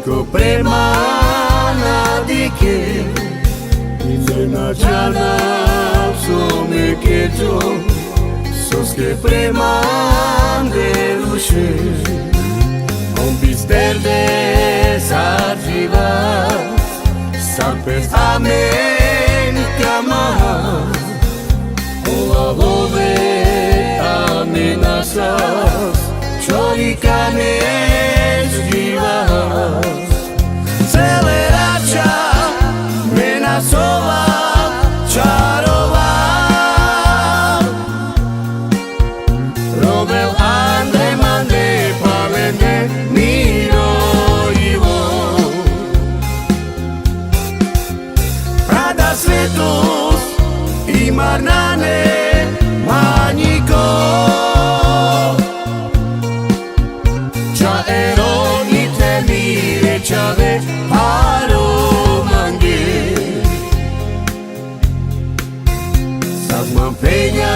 Niko premana dike Nina jana some keto Soske premande rushe On bister de sarjivas Sarpes amen kama O avove amenazas Choricanes vivas Celeracha menasova charova Robel ande mande palende miro ivo Prada svetos i marnane maniko Chave paro mangue Sasman peña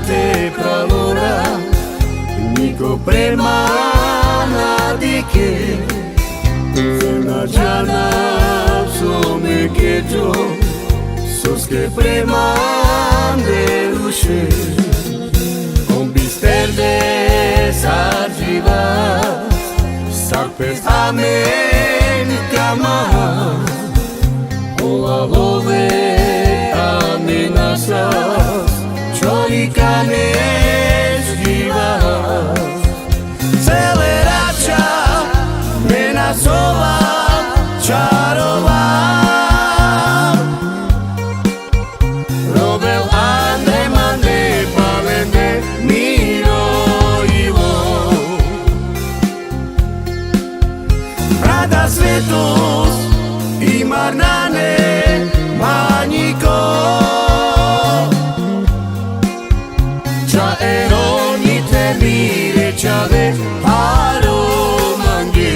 te pravora Niko premana dike Zena jana some keto Soske premande rushe On bister de sarjivas Sarpes amen kama O avove amenazas Choricanes vivas Celeracha menasova charova Robel ande mande palende miro Svetos i marnane maniko Cha eroni te mire chave paro mangue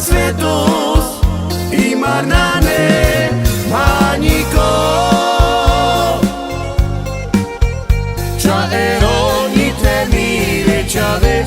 Svetos i marnane maniko Cha eroni te mire chave